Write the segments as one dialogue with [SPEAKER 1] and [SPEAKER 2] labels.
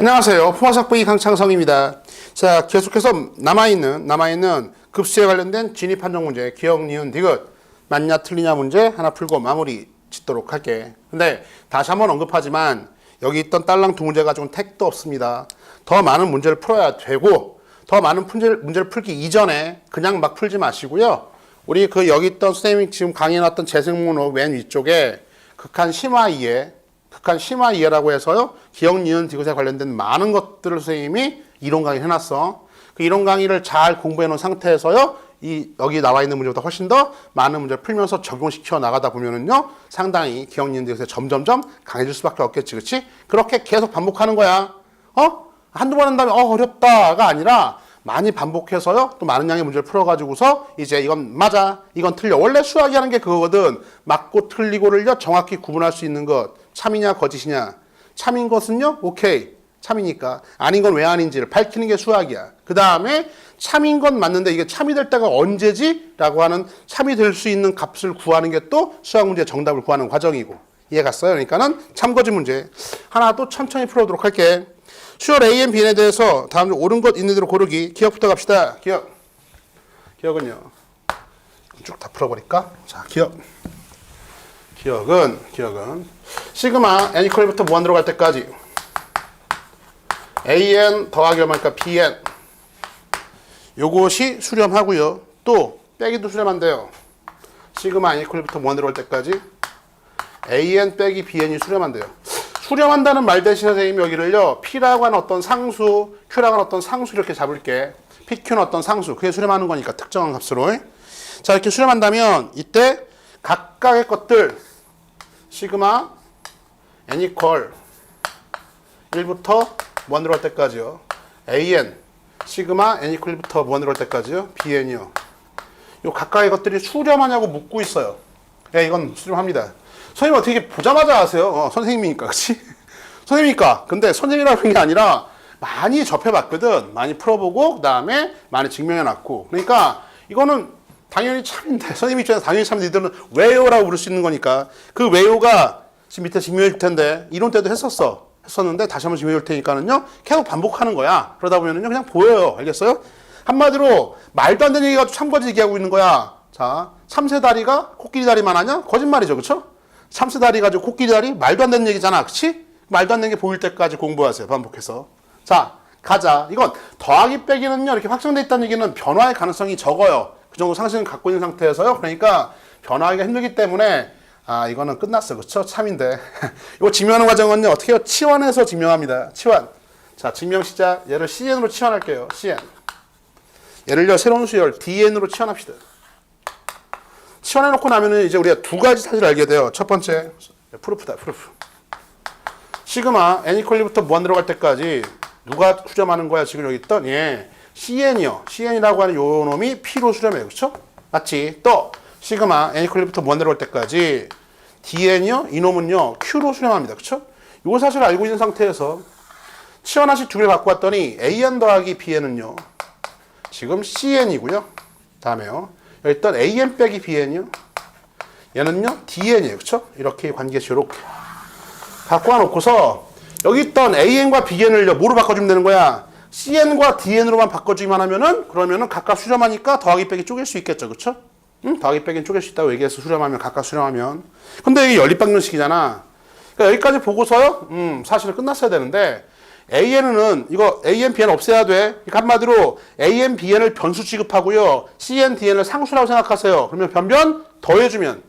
[SPEAKER 1] 안녕하세요. 포화석부의 강창성입니다. 자, 계속해서 남아있는 급수에 관련된 진입 판정 문제, 기억, 니은, 디귿 맞냐 틀리냐 문제 하나 풀고 마무리 짓도록 할게. 근데 다시 한번 언급하지만 여기 있던 딸랑 두 문제 가지고는 택도 없습니다. 더 많은 문제를 풀어야 되고 더 많은 문제를 풀기 이전에 그냥 막 풀지 마시고요. 우리 여기 있던 선생님이 지금 강의해놨던 재생목록 맨 위쪽에 극한 심화 이해라고 해서요. 기억, 니은, 디귿에 관련된 많은 것들을 선생님이 이론 강의를 해놨어. 그 이론 강의를 잘 공부해 놓은 상태에서요. 여기 나와 있는 문제보다 훨씬 더 많은 문제를 풀면서 적용시켜 나가다 보면은요. 상당히 기억, 니은, 디귿에 점점점 강해질 수밖에 없겠지. 그렇지? 그렇게 계속 반복하는 거야. 한두 번 한 다음에 어렵다가 아니라 많이 반복해서요. 또 많은 양의 문제를 풀어가지고서 이제 이건 맞아, 이건 틀려. 원래 수학이 하는 게 그거거든. 맞고 틀리고를요. 정확히 구분할 수 있는 것. 참이냐 거짓이냐. 참인 것은요. 오케이. 참이니까. 아닌 건 왜 아닌지를 밝히는 게 수학이야. 그 다음에 참인 건 맞는데 이게 참이 될 때가 언제지? 라고 하는 참이 될 수 있는 값을 구하는 게 또 수학 문제의 정답을 구하는 과정이고. 이해 갔어요? 그러니까는 참거짓 문제. 하나 또 천천히 풀어보도록 할게. 수열 A, B에 대해서 다음 중 옳은 것 있는 대로 고르기. 기억부터 갑시다. 기억은요. 쭉 다 풀어버릴까? 자, 기억은 시그마 n 이퀄부터 무한대로 갈 때까지 an 더하기 얼마니까 bn 요것이 수렴하고요. 또 빼기도 수렴한대요. 시그마 n 이퀄부터 무한대로 갈 때까지 an 빼기 bn이 수렴한대요. 수렴한다는 말 대신 선생님이 여기를요. p라고 하는 어떤 상수, q라고 하는 어떤 상수 이렇게 잡을게. pq는 어떤 상수, 그게 수렴하는 거니까 특정한 값으로. 자, 이렇게 수렴한다면 이때 각각의 것들 시그마 n 이퀄 1부터 무한대로 할 때까지요. an 시그마 n 이퀄 1부터 무한대로 할 때까지요. bn이요. 요 각각의 것들이 수렴하냐고 묻고 있어요. 예, 이건 수렴합니다. 선생님 어떻게 보자마자 아세요? 선생님이니까, 그치? 선생님이니까. 근데 선생님이라고 하는 게 아니라 많이 접해봤거든. 많이 풀어보고, 그 다음에 많이 증명해놨고. 그러니까 이거는 당연히 참인데, 선생님 입장에서 당연히 참인데, 이들은 왜요라고 부를 수 있는 거니까. 그 왜요가 지금 밑에 증명해 줄 텐데, 이론 때도 했었는데, 다시 한번 증명해 줄 테니까는요, 계속 반복하는 거야. 그러다 보면은요, 그냥 보여요. 알겠어요? 한마디로, 말도 안 되는 얘기 가지고 참거짓 얘기하고 있는 거야. 자, 참새다리가 코끼리 다리만 하냐? 거짓말이죠. 그쵸? 참새다리 가지고 코끼리 다리? 말도 안 되는 얘기잖아. 그치? 말도 안 되는 게 보일 때까지 공부하세요. 반복해서. 자, 가자. 이건 더하기 빼기는요. 이렇게 확정돼 있다는 얘기는 변화의 가능성이 적어요. 그 정도 상식을 갖고 있는 상태에서요. 그러니까 변화하기가 힘들기 때문에 이거는 끝났어. 그쵸? 참인데. 이거 증명하는 과정은요. 어떻게 해요? 치환해서 증명합니다. 치환. 자, 증명 시작. 얘를 CN으로 치환할게요. CN. 얘를요. 새로운 수열 DN으로 치환합시다. 치환해놓고 나면은 이제 우리가 두 가지 사실을 알게 돼요. 첫 번째, 프루프다, 프루프. 시그마 n 이퀄 1부터 무한대로 갈 때까지 누가 수렴하는 거야? 지금 여기 있던 CN이요. CN이라고 하는 요 놈이 P로 수렴해요. 그쵸? 맞지? 또 시그마 n 이퀄 1부터 무한대로 갈 때까지 DN이요. 이 놈은요. Q로 수렴합니다. 그쵸? 요 사실을 알고 있는 상태에서 치환하식 두 개를 갖고 왔더니 AN 더하기 BN은요. 지금 CN이고요. 다음에요. 여기 있던 AN 빼기 BN이요. 얘는요, DN이에요. 그쵸? 이렇게 관계식 이렇게 갖고 와놓고서 여기 있던 AN과 BN을요, 뭐로 바꿔주면 되는 거야? CN과 DN으로만 바꿔주기만 하면은 그러면은 각각 수렴하니까 더하기 빼기 쪼갤 수 있겠죠. 그쵸? 응? 더하기 빼기 쪼갤 수 있다고 얘기해서 수렴하면, 각각 수렴하면. 근데 이게 연립방정식이잖아. 그러니까 여기까지 보고서요, 사실은 끝났어야 되는데 AN은 이거 AN, BN 없애야 돼. 그러니까 한마디로 AN, BN을 변수 취급하고요. CN, DN을 상수라고 생각하세요. 그러면 변변 더해주면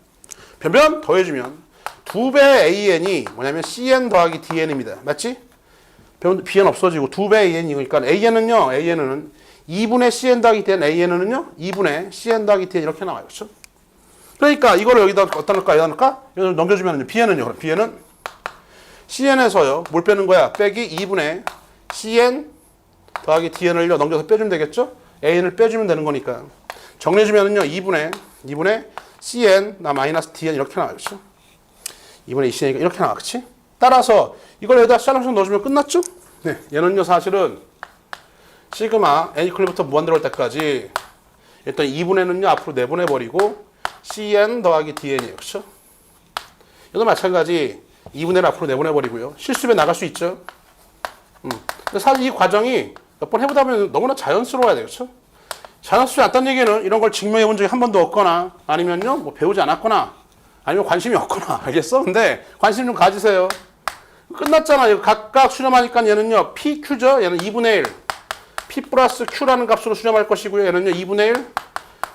[SPEAKER 1] 2배 AN이 뭐냐면 CN 더하기 DN입니다. 맞지? BN 없어지고 2배 AN이니까 AN은 2분의 CN 더하기 DN, AN은요 2분의 CN 더하기 DN 이렇게 나와요. 그렇죠? 그러니까 이거를 여기다 어디다 넣을까? 이걸 넘겨주면요. BN은요. 그럼 BN은 CN에서요. 뭘 빼는 거야? 빼기 2분의 CN 더하기 DN을요. 넘겨서 빼주면 되겠죠? AN을 빼주면 되는 거니까. 정리해주면은요. 2분의 CN 나 마이너스 DN 이렇게 나와요. 그렇죠? 2분의 2CN이니까 이렇게 나와. 그렇지? 따라서 이걸 여기다 샬롬션 넣어주면 끝났죠? 네. 얘는요. 사실은 시그마 n 이퀄부터 무한대로 할 때까지 일단 2분의는요. 앞으로 내보내버리고 CN 더하기 DN이에요. 그렇죠? 이것도 마찬가지 2분의 1 앞으로 내보내버리고요. 실수배 나갈 수 있죠. 근데 사실 이 과정이 몇 번 해보다 보면 너무나 자연스러워야 돼요. 그렇죠? 자연스럽지 않다는 얘기는 이런 걸 증명해 본 적이 한 번도 없거나 아니면요 뭐 배우지 않았거나 아니면 관심이 없거나 알겠어? 근데 관심 좀 가지세요. 끝났잖아. 이거 각각 수렴하니까 얘는요 PQ죠. 얘는 2분의 1 P 플러스 Q라는 값으로 수렴할 것이고요. 얘는요 2분의 1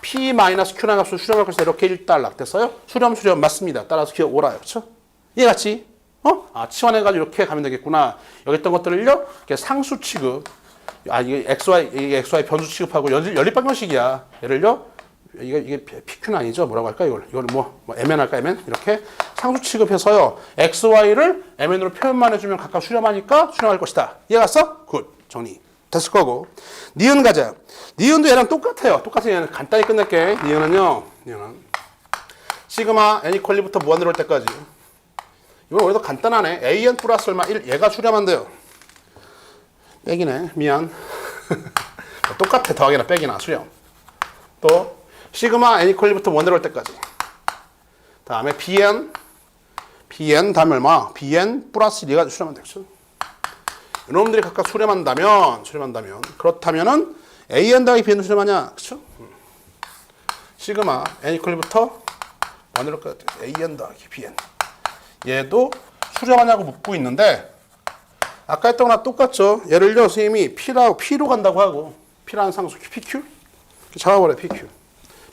[SPEAKER 1] P 마이너스 Q라는 값으로 수렴할 것이다. 이렇게 일단락 됐어요? 수렴 맞습니다. 따라서 기억 오라요. 그렇죠? 이해갔지? 치환해가지고 이렇게 가면 되겠구나. 여기 있던 것들을요 이렇게 상수 취급. 이게 XY 변수 취급하고 연립 방정식이야. 얘를요 이게 PQ는 아니죠. 뭐라고 할까 이걸 뭐 MN 할까 MN 이렇게 상수 취급해서요 XY를 MN으로 표현만 해주면 각각 수렴하니까 수렴할 것이다. 이해갔어? 굿 정리 됐을 거고. 니은 가자. 니은도 얘랑 똑같아요. 얘는 간단히 끝낼게. 니은은 시그마 n 이퀄 1부터 무한대로 올 때까지. 이건 오히려 더 간단하네. an 플러스 얼마 1 얘가 수렴한대요. 빼기네. 미안. 똑같아. 더하기나 빼기나 수렴. 또 시그마 n 이퀄 1부터 무한대로 올 때까지. 다음에 bn 다음에 얼마? bn 플러스 1가 수렴한대요. 이놈들이 각각 수렴한다면 그렇다면은 an 더하기 bn도 수렴하냐? 그쵸? 시그마 n 이퀄 1부터 무한대로 올 때까지 an 더하기 bn 얘도 수렴하냐고 묻고 있는데 아까 했던 거랑 똑같죠. 얘를요 선생님이 P로 간다고 하고 P라는 상수 PQ 잡아버려 PQ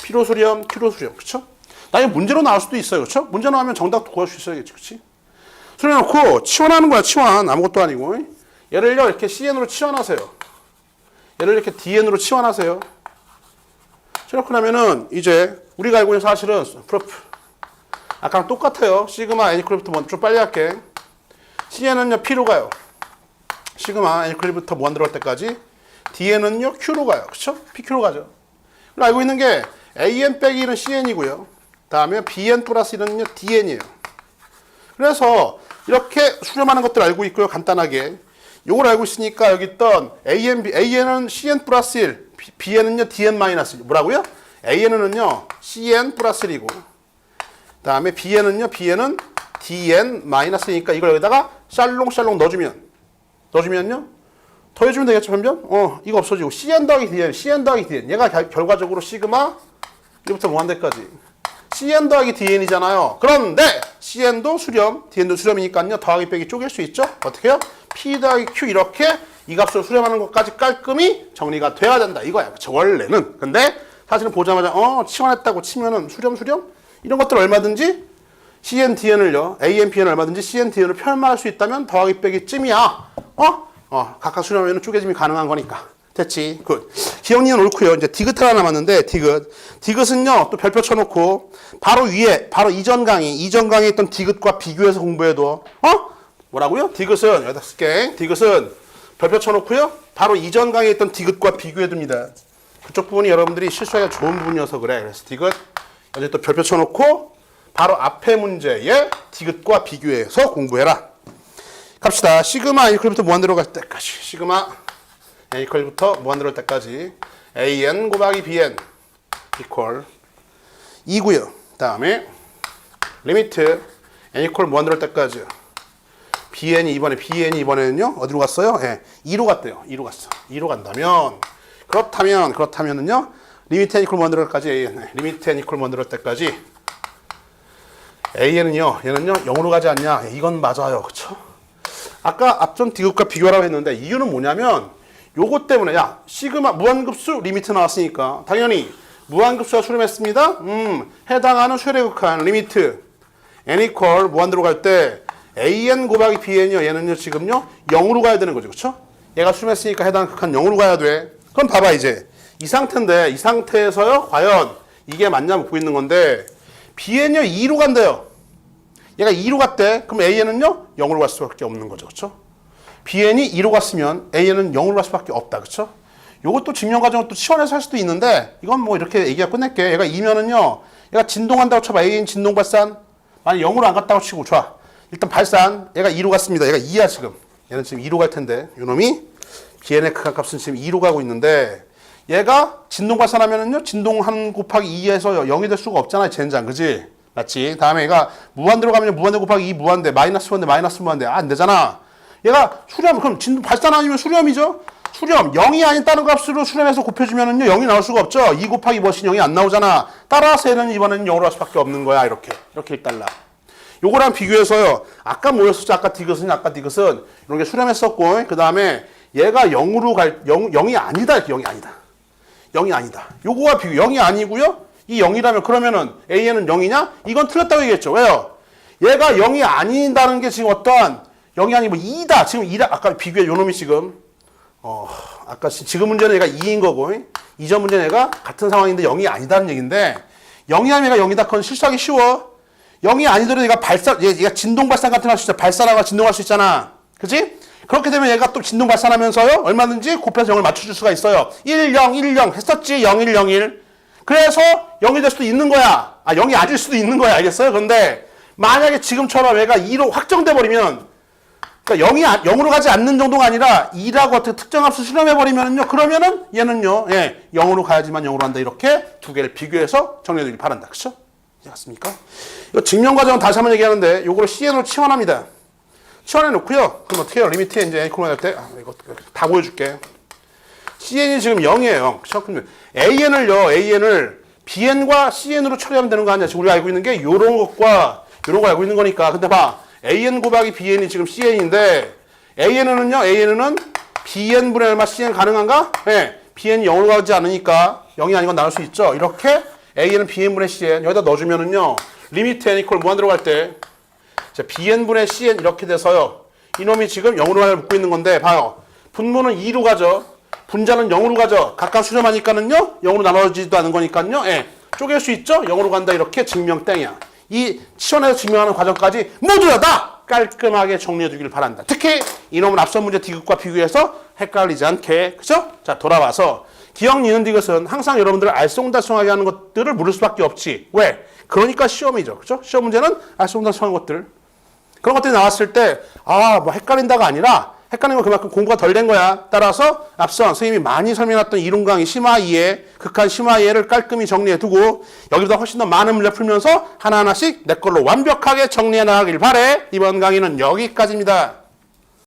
[SPEAKER 1] P로 수렴 Q로 수렴 그쵸? 나중에 문제로 나올 수도 있어요. 그쵸? 문제 나오면 정답도 구할 수 있어야겠지. 그치? 수렴해놓고 치환하는 거야. 치환 아무것도 아니고 얘를요 이렇게 CN으로 치환하세요. 얘를 이렇게 DN으로 치환하세요. 이렇게 나면은 이제 우리가 알고 있는 사실은 프로프 아까랑 똑같아요. 시그마 n 이퀄부터 먼저 좀 빨리 할게. CN은요 P로 가요. 시그마 n 이퀄부터 무한대로 할 때까지. DN은요 Q로 가요. 그쵸? PQ로 가죠. 그리고 알고 있는 게 AN 빼기 1은 CN이고요. 다음에 BN 플러스 1은요 DN이에요. 그래서 이렇게 수렴하는 것들 알고 있고요. 간단하게. 요걸 알고 있으니까 여기 있던 AN은 CN 플러스 1, BN은요 DN 마이너스 1. 뭐라고요? AN은요 CN 플러스 1이고 다음에 BN은 DN 마이너스 1이니까 이걸 여기다가 샬롱 넣어주면요 더해주면 되겠죠 변변? 이거 없어지고 CN 더하기 DN 얘가 결과적으로 시그마 1부터 무한대까지 CN 더하기 DN이잖아요. 그런데 CN도 수렴, DN도 수렴이니까요 더하기 빼기 쪼갤 수 있죠? 어떻게 해요? P 더하기 Q 이렇게 이 값으로 수렴하는 것까지 깔끔히 정리가 돼야 된다 이거야. 그쵸? 원래는. 근데 사실은 보자마자 치환했다고 치면은 수렴 이런 것들 얼마든지 CN, DN을요 AN, BN 얼마든지 CN, DN을 표현만 할 수 있다면 더하기 빼기 쯤이야. 각각 수렴하면 쪼개짐이 가능한 거니까. 됐지? 굿. 기억니은 옳고요. 이제 디귿 하나 남았는데 디귿은요 또 별표 쳐놓고 바로 위에 바로 이전 강의에 있던 디귿과 비교해서 공부해도 뭐라고요? 디귿은 여기다 쓸게. 디귿은 별표 쳐놓고요 바로 이전 강의에 있던 디귿과 비교해둡니다. 그쪽 부분이 여러분들이 실수하기가 좋은 부분이어서 그래. 그래서 디귿 여기 또 별표 쳐놓고 바로 앞에 문제에 디귿과 비교해서 공부해라. 갑시다. 시그마 n 이퀄부터 무한대로 갈 때까지. 시그마 n 이퀄부터 무한대로 갈 때까지. an 곱하기 bn 이퀄 2고요. 다음에 리미트 n 이퀄 무한대로 갈 때까지. bn이 이번에는요 어디로 갔어요? 2로 갔대요. 2로 갔어. 2로 간다면 그렇다면은요 리미트 n 이퀄 무한대로 갈 때까지 리미트 n 이퀄 무한대로 갈 때까지 얘는요 0으로 가지 않냐? 이건 맞아요. 그쵸? 아까 앞전 디귿과 비교하라고 했는데 이유는 뭐냐면 요거 때문에 시그마 무한급수 리미트 나왔으니까 당연히 무한급수가 수렴했습니다. 해당하는 최대 극한 리미트 n 이퀄 무한대로 갈 때 an 곱하기 bn이요. 얘는요 지금요 0으로 가야 되는 거죠. 그쵸? 얘가 수렴했으니까 해당 극한 0으로 가야 돼. 그럼 봐봐 이제 이 상태인데 이 상태에서요 과연 이게 맞냐 묻고 있는 건데 bn요 2로 간대요. 얘가 2로 갔대. 그럼 AN은요? 0으로 갈 수밖에 없는 거죠. 그쵸? BN이 2로 갔으면 AN은 0으로 갈 수밖에 없다. 그쵸? 요것도 증명 과정을 또 치환해서 할 수도 있는데 이건 뭐 이렇게 얘기가 끝낼게. 얘가 2면은요. 얘가 진동한다고 쳐봐. AN 진동 발산. 만약 0으로 안 갔다고 치고 좋아. 일단 발산. 얘가 2로 갔습니다. 얘가 2야 지금. 얘는 지금 2로 갈 텐데 요놈이 BN의 극한값은 지금 2로 가고 있는데 얘가 진동 발산하면은요. 진동 1 곱하기 2에서 0이 될 수가 없잖아. 젠장. 그지? 맞지? 다음에 얘가 무한대로 가면 무한대 곱하기 2 무한대 마이너스 무한대 안 되잖아. 얘가 수렴, 그럼 발산 아니면 수렴이죠? 수렴, 0이 아닌 다른 값으로 수렴해서 곱해주면은요, 0이 나올 수가 없죠? 2 곱하기 무엇이 0이 안 나오잖아. 따라서 얘는 이번에는 0으로 할 수밖에 없는 거야. 이렇게 일달라. 요거랑 비교해서요, 아까 뭐였었죠? 아까 디귿은 이런 게 수렴했었고, 그 다음에 얘가 0이 아니다. 이렇게 0이 아니다. 0이 아니다. 요거와 비교, 0이 아니고요. 이 0이라면 그러면은 A는 0이냐? 이건 틀렸다고 얘기했죠. 왜요? 얘가 0이 아닌다는 게 지금 어떠한 0이 아니고 2다. 지금 2다. 아까 비교해 요 놈이 지금 아까 지금 문제는 얘가 2인 거고 이전 문제는 얘가 같은 상황인데 0이 아니다는 얘기인데 0이 아니면 얘가 0이다. 그건 실수하기 쉬워. 0이 아니더라도 얘가 진동 발산 같은 거 할 수 있잖아. 발산하고 진동할 수 있잖아. 그치? 그렇게 되면 얘가 또 진동 발산하면서요. 얼마든지 곱해서 0을 맞춰줄 수가 있어요. 1, 0, 1, 0 했었지. 0, 1, 0, 1. 그래서 0이 될 수도 있는 거야. 0이 아닐 수도 있는 거야. 알겠어요? 그런데 만약에 지금처럼 얘가 2로 확정돼 버리면 그러니까 0으로 가지 않는 정도가 아니라 2라고 어떻게 특정 합수 실험해 버리면은요. 그러면은 얘는요. 0으로 가야지만 0으로 한다. 이렇게 두 개를 비교해서 정리해 주길 바란다. 그렇죠? 이해갔습니까? 이거 증명 과정은 다시 한번 얘기하는데 요거를 CN으로 치환합니다. 치환해 놓고요. 그럼 어떻게 해요? 리미트에 이제 코로나 할 때 이거 다 보여줄게. CN이 지금 0이에요. 그렇죠? 그럼 AN을 BN과 CN으로 처리하면 되는 거 아니야? 지금 우리가 알고 있는 게 요런 것과 요런 거 알고 있는 거니까. 근데 봐. AN 곱하기 BN이 지금 CN인데 AN은 BN분의 얼마 CN 가능한가? 네. BN이 0으로 가지 않으니까 0이 아닌 건 나올 수 있죠. 이렇게 AN은 BN분의 CN 여기다 넣어주면은요. 리미트 N 이퀄 무한 들어갈 때 자, BN분의 CN 이렇게 돼서요. 이놈이 지금 0으로 묶고 있는 건데 봐요. 분모는 2로 가죠. 분자는 0으로 가죠. 각각 수렴하니까는요. 0으로 나눠지지도 않은 거니까요. 쪼갤 수 있죠. 0으로 간다. 이렇게 증명 땡이야. 이 시원해서 증명하는 과정까지 모두 다 깔끔하게 정리해 주길 바란다. 특히 이놈은 앞선 문제 디귿과 비교해서 헷갈리지 않게. 그죠? 자, 돌아와서 기억, 니은, 디귿은 항상 여러분들을 알쏭달쏭하게 하는 것들을 물을 수밖에 없지. 왜? 그러니까 시험이죠. 그죠? 시험 문제는 알쏭달쏭한 것들. 그런 것들이 나왔을 때, 뭐 헷갈린다가 아니라, 헷갈리는 건 그만큼 공부가 덜 된 거야. 따라서 앞서 선생님이 많이 설명했던 이론 강의 심화 이해, 극한 심화 이해를 깔끔히 정리해 두고 여기보다 훨씬 더 많은 문제 풀면서 하나하나씩 내 걸로 완벽하게 정리해 나가길 바래. 이번 강의는 여기까지입니다.